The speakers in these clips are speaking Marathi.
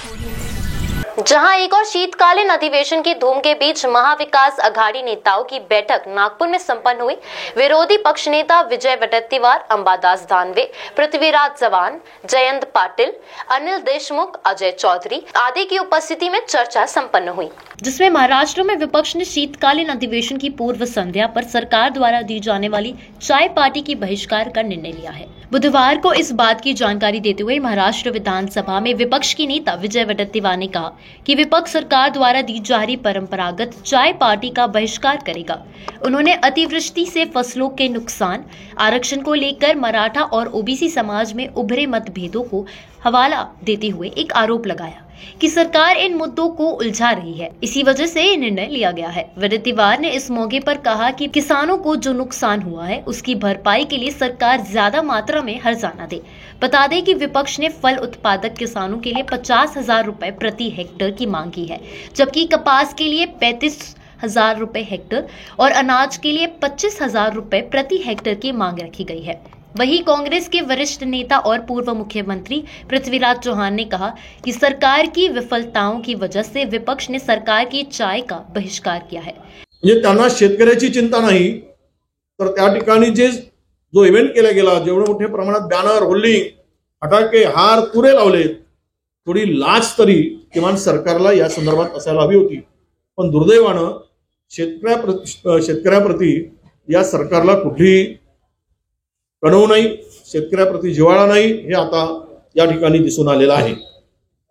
जहां एक और शीतकालीन अधिवेशन की धूम के बीच महाविकास अघाड़ी नेताओं की बैठक नागपुर में संपन्न हुई। विरोधी पक्ष नेता विजय वडेट्टीवार, अंबादास दानवे, पृथ्वीराज चव्हाण, जयंत पाटिल, अनिल देशमुख, अजय चौधरी आदि की उपस्थिति में चर्चा संपन्न हुई, जिसमें महाराष्ट्र में विपक्ष ने शीतकालीन अधिवेशन की पूर्व संध्या पर सरकार द्वारा दी जाने वाली चाय पार्टी की बहिष्कार का निर्णय लिया है। बुधवार को इस बात की जानकारी देते हुए महाराष्ट्र विधानसभा में विपक्ष के नेता विजय वडेट्टीवार ने कहा कि विपक्ष सरकार द्वारा दी जा रही परंपरागत चाय पार्टी का बहिष्कार करेगा। उन्होंने अतिवृष्टि से फसलों के नुकसान, आरक्षण को लेकर मराठा और ओबीसी समाज में उभरे मतभेदों को हवाला देते हुए एक आरोप लगाया कि सरकार इन मुद्दों को उलझा रही है, इसी वजह से ये निर्णय लिया गया है। वडेट्टीवार ने इस मौके पर कहा कि किसानों को जो नुकसान हुआ है उसकी भरपाई के लिए सरकार ज्यादा मात्रा में हर्जाना दे। बता दें कि विपक्ष ने फल उत्पादक किसानों के लिए 50,000 रुपए प्रति हेक्टेयर की मांग की है, जबकि कपास के लिए 35,000 रुपए हेक्टेयर और अनाज के लिए 25,000 रुपए प्रति हेक्टेयर की मांग रखी गई है। वहीं कांग्रेस के वरिष्ठ नेता और पूर्व मुख्यमंत्री पृथ्वीराज चव्हाण ने कहा कि सरकार की विफलताओं की वजह से विपक्ष ने सरकार की चाय का बहिष्कार किया है। म्हणजे त्यांना शेतकऱ्याची चिंता नाही, तर त्या ठिकाणी जो इव्हेंट केला गेला, जेवढे मोठ्या प्रमाणात बॅनर, होल्डिंग, फटाके, हार, तुरे लावले, थोडी लाज तरी किमान सरकारला या संदर्भात असायला हवी होती। पण दुर्दैवानं शेतकऱ्याप्रती या सरकारला कुठली कणव नाही, शेतकऱ्याप्रती जिव्हाळा नाही, हे आता या ठिकाणी दिसून आलेलं आहे।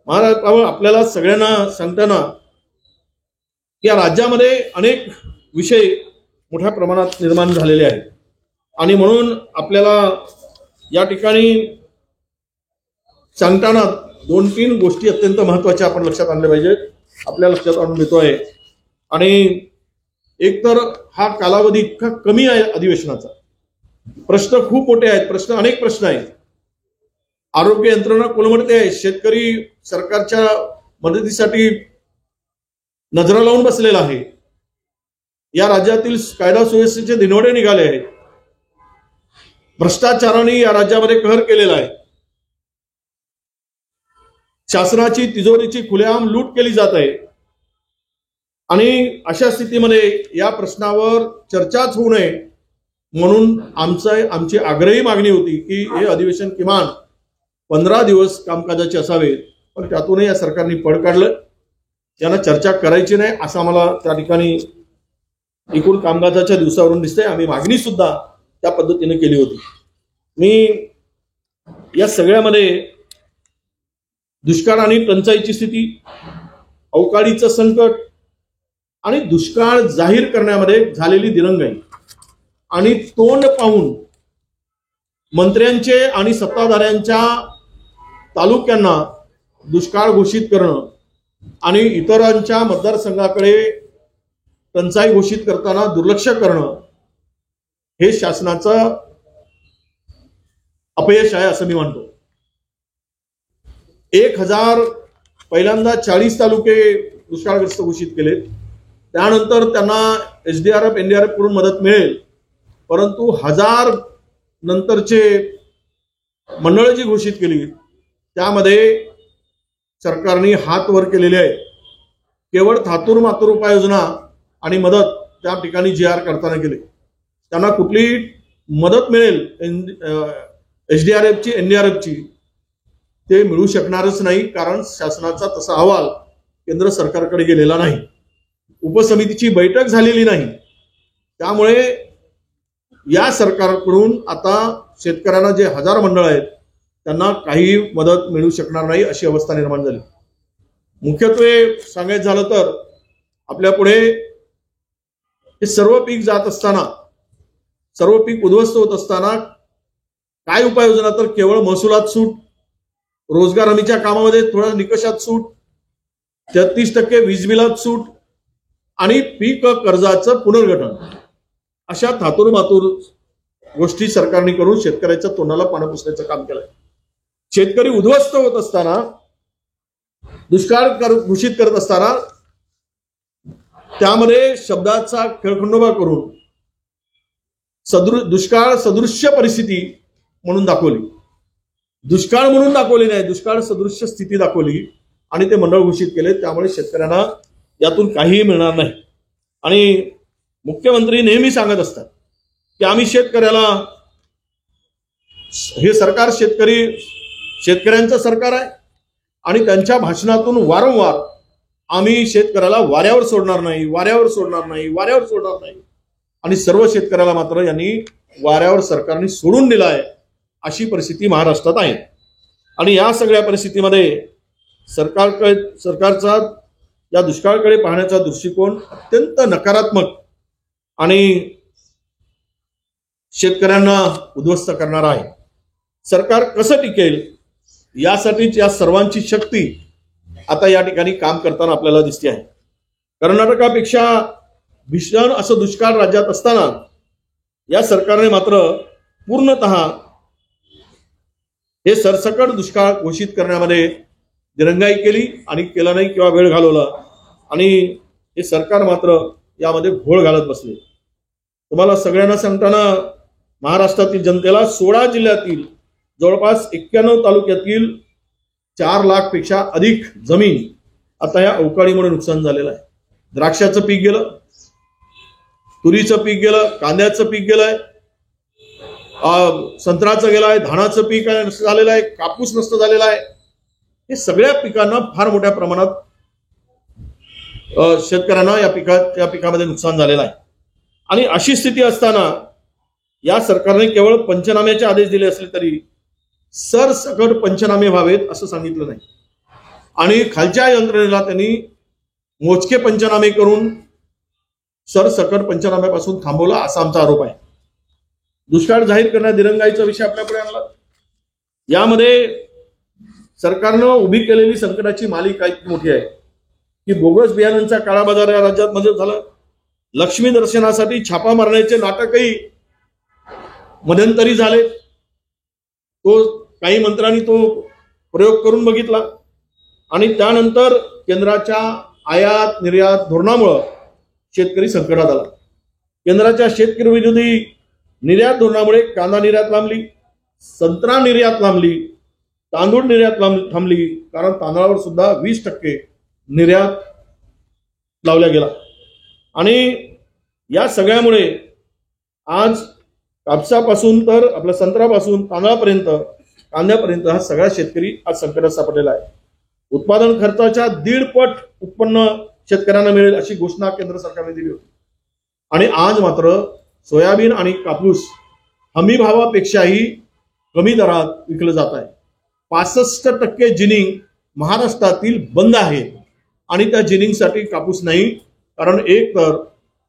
महाराष्ट्रावर आपल्याला सगळ्यांना सांगताना या राज्यामध्ये अनेक विषय मोठ्या प्रमाणात निर्माण झालेले आहेत आणि म्हणून आपल्याला या ठिकाणी सांगताना 2-3 गोष्टी अत्यंत महत्त्वाच्या आपण लक्षात आणल्या पाहिजेत, आपल्या लक्षात आणून देतोय। आणि एक तर हा कालावधी इतका कमी आहे अधिवेशनाचा, प्रश्न खूप मोठे आहेत, अनेक प्रश्न आहेत, आरोग्य यंत्रणा कोलमडते आहे, शेतकरी सरकारच्या मदतीसाठी नजरा लावून बसलेला आहे, या राज्यातील कायदा सुव्यवस्थेचे दिनवडे निघाले आहेत, भ्रष्टाचाराने या राज्यामध्ये कहर केलेला आहे, शासनाची तिजोरीची खुलेआम लूट केली जात आहे आणि अशा स्थितीमध्ये या प्रश्नावर चर्चाच होऊ नये म्हणून आमची आग्रही मागणी होती की हे अधिवेशन किमान 15 दिवस कामकाजाचे असावे, पण त्यातूनही या सरकारने पळ काढलं, त्यांना चर्चा करायची नाही असं आम्हाला त्या ठिकाणी एकूण कामकाजाच्या दिवसावरून दिसतंय। आम्ही मागणी सुद्धा त्या पद्धतीने केली होती। मी या सगळ्यामध्ये दुष्काळ आणि टंचाईची स्थिती, अवकाळीचं संकट आणि दुष्काळ जाहीर करण्यामध्ये झालेली दिरंगाई आणि तोंड पाहून मंत्र्यांचे आणि सत्ताधाऱ्यांच्या तालुक्यांना दुष्काळ घोषित करणं आणि इतरांच्या मतदारसंघाकडे टंचाई घोषित करताना दुर्लक्ष करणं हे शासनाचं अपयश आहे असं मी मानतो। 1000 पहिल्यांदा 40 तालुके दुष्काळग्रस्त घोषित केले, त्यानंतर त्यांना एसडीआरएफ एनडीआरएफ कडून मदत मिळेल, परंतु 1000 नंतरचे मंडळ जी घोषित केली त्यामध्ये सरकारने हात वर केलेले आहे। केवळ थातूर मातूर उपाययोजना आणि मदत त्या ठिकाणी जीआर करताना केले, त्यांना कुठली मदत मिळेल एसडीआरएफची एनडीआरएफची ते मिळू शकणारच नाही, कारण शासनाचा तसा अहवाल केंद्र सरकारकडे गेलेला नाही, उपसमितीची बैठक झालेली नाही। त्यामुळे या सरकारकडून आता शेतकऱ्यांना जे 1000 मंडळ आहेत त्यांना काही मदत मिळू शकणार नाही अशी अवस्था निर्माण झाली। मुख्यत्वे सांगायचं झालं तर आपल्या पुढे हे सर्व पीक जात असताना, सर्व पीक उद्ध्वस्त होत असताना काय उपाययोजना, तर केवळ महसुलात सूट, रोजगार हमीच्या कामामध्ये थोड्या निकषात सूट, 33% वीज बिलात सूट आणि पीक कर्जाचं पुनर्गठन, अशा थातूर मातूर गोष्टी सरकारने करून शेतकऱ्याच्या तोंडाला पाणी पुसण्याचं काम केलंय। शेतकरी उद्ध्वस्त होत असताना, दुष्काळ घोषित करत असताना त्यामध्ये शब्दाचा खेळखंडोबा करून दुष्काळ सदृश्य परिस्थिती म्हणून दाखवली, दुष्काळ म्हणून दाखवली नाही, दुष्काळ सदृश्य स्थिती दाखवली आणि ते मंडळ घोषित केले. त्यामुळे शेतकऱ्यांना यातून काहीही मिळणार नाही. आणि मुख्यमंत्री नेहमी सांगत असतात की आम्ही शेतकऱ्याला, हे सरकार शेतकऱ्यांचं सरकार आहे आणि त्यांच्या भाषणातून वारंवार आम्ही शेतकऱ्याला वाऱ्यावर सोडणार नाही, वाऱ्यावर सोडणार नाही, वाऱ्यावर सोडणार नाही. आणि सर्व शेतकऱ्याला मात्र यांनी वाऱ्यावर सरकारने सोडून दिला आहे. अशी परिस्थिती महाराष्ट्रात आहे. आणि या सगळ्या परिस्थितीमध्ये सरकारचा या दुष्काळाकडे पाहण्याचा दृष्टिकोन अत्यंत नकारात्मक आणि शेतकऱ्यांना उद्ध्वस्त करणारा आहे. सरकार कसं टिकेल यासाठीच या सर्वांची शक्ती आता या ठिकाणी काम करताना आपल्याला दिसते आहे. कर्नाटकापेक्षा भीषण असं दुष्काळ राज्यात असताना या सरकारने मात्र पूर्णतः हे सरसकट दुष्काळ घोषित करण्यामध्ये दिरंगाई केली आणि केलं नाही किंवा वेळ घालवला. आणि हे सरकार मात्र यामध्ये घोळ घालत बसले. तुम्हाला सगळ्यांना सांगताना महाराष्ट्रातील जनतेला 16 जिल्ह्यातील जवळपास 91 तालुक्यातील 4 लाखपेक्षा अधिक जमीन आता या अवकाळीमुळे नुकसान झालेलं आहे. द्राक्षाचं पीक गेलं, तुरीचं पीक गेलं, कांद्याचं पीक गेलंय, संत्र्याचं गेलाय, धानाचं पीक नष्ट झालेलं आहे, कापूस नष्ट झालेला आहे. हे सगळ्या पिकांना फार मोठ्या प्रमाणात शेतकऱ्यांना या पिकामध्ये नुकसान झालेलं आहे. आणि अशी स्थिती असताना या सरकारने केवळ पंचनाम्याचे आदेश दिले असले तरी सरसकट पंचनामे व्हावेत असं सांगितलं नाही. आणि खालच्या यंत्रणेला त्यांनी मोजके पंचनामे करून सरसकट पंचनाम्यापासून थांबवला असा आमचा आरोप आहे. दुष्काळ जाहीर करण्यात दिरंगाईचा विषय आपल्यापुढे आणला. यामध्ये सरकारनं उभी केलेली संकटाची मालिका इतकी मोठी आहे की बोगस बियाणांचा काळा बाजार या राज्यात झालं. लक्ष्मी दर्शनासाठी छापा मारण्याचे नाटकही मध्यंतरी झाले. काही मंत्र्यांनी तो प्रयोग करून बघितला आणि त्यानंतर केंद्राच्या आयात निर्यात धोरणामुळे शेतकरी संकटात आला. केंद्राच्या शेतकरी विरोधी निर्यात धोरणामुळे कांदा निर्यात लांबली, संत्रा निर्यात लांबली, तांदूळ निर्यात थांबली. कारण तांदळावर सुद्धा 20% निर्यात लावला गेला. आणि या सगळ्यामुळे आज कापसापासून तर आपल्या संत्र्यापासून तांदळापर्यंत कांद्यापर्यंत हा सगळा शेतकरी आज संकटात सापडलेला आहे. उत्पादन खर्चाच्या 1.5 पट उत्पन्न शेतकऱ्यांना मिळेल अशी घोषणा केंद्र सरकारने दिली होती. आणि आज मात्र सोयाबीन आणि कापूस हमी भावापेक्षाही कमी दरात विकलं जात आहे. 65% जिनिंग महाराष्ट्रातील बंद आहे आणि त्या जिनिंगसाठी कापूस नाही. कारण एक तर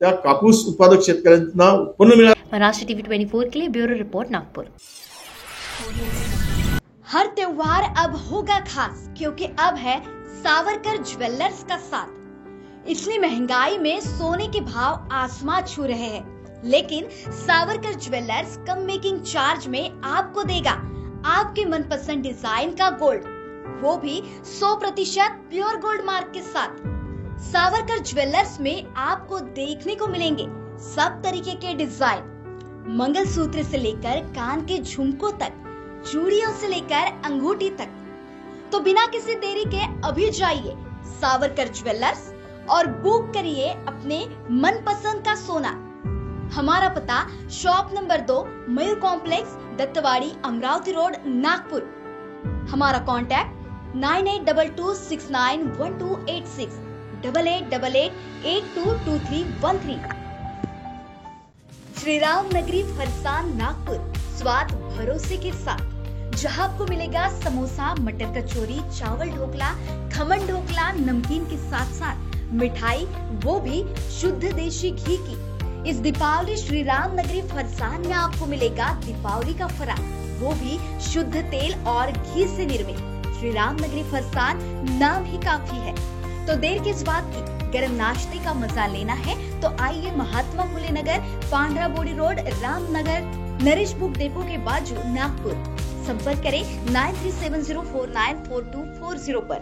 त्या कापूस उत्पादक शेतकऱ्यांना उत्पन्न मिळालं. महाराष्ट्र टीवी 24 के लिए ब्यूरो रिपोर्ट नागपुर। हर त्योहार अब होगा खास क्योंकि अब है सावरकर ज्वेलर्स का साथ। इतनी महंगाई में सोने के भाव आसमां छू रहे हैं, लेकिन सावरकर ज्वेलर्स कम मेकिंग चार्ज में आपको देगा आपके मनपसंद डिजाइन का गोल्ड, वो भी 100% प्योर गोल्ड मार्क के साथ। सावरकर ज्वेलर्स में आपको देखने को मिलेंगे सब तरीके के डिजाइन, मंगलसूत्र से लेकर कान के झुमकों तक, चूड़ियों से लेकर अंगूठी तक। तो बिना किसी देरी के अभी जाइए सावरकर ज्वेलर्स और बुक करिए अपने मनपसंद का सोना। हमारा पता shop number 2 Mayur complex, Dattawadi, Amravati road, Nagpur. हमारा कॉन्टैक्ट 9822691286 8888822313। श्री राम नगरी फरसान, नागपुर, स्वाद भरोसे के साथ, जहां आपको मिलेगा समोसा, मटर कचौरी, चावल ढोकला, खमन ढोकला, नमकीन के साथ साथ मिठाई, वो भी शुद्ध देशी घी की। इस दीपावली श्री राम नगरी फरसान में आपको मिलेगा दीपावली का फराळ, वो भी शुद्ध तेल और घी से निर्मित। श्री राम नगरी फरसान नाम ही काफी है, तो देर किस बात की। गरम नाश्ते का मजा लेना है तो आइए Mahatma Phule Nagar, Pandhra Bodi road, Ramnagar, Naresh book depot के बाजू, नागपुर। संपर्क करें 9370494240 पर।